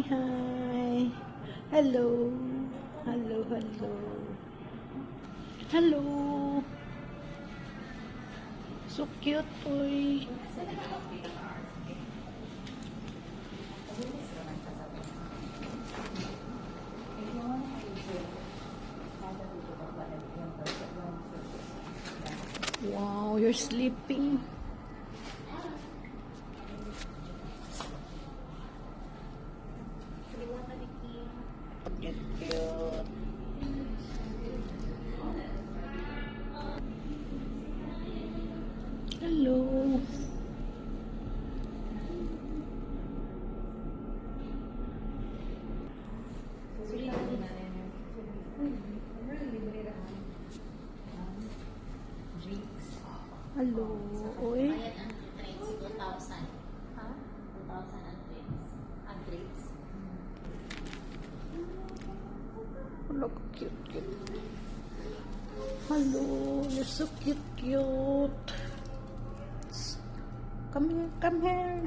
Hi. Hello. Hello, hello. Hello. So cute, oy. Wow, you're sleeping. Cute, cute. Hello. Hello. Oy. Bayad ang trades, 2,000. Ha? 2,000 ang trades. Ang trades. Look, cute, cute. Hello. You're so cute, cute. Come here, come here.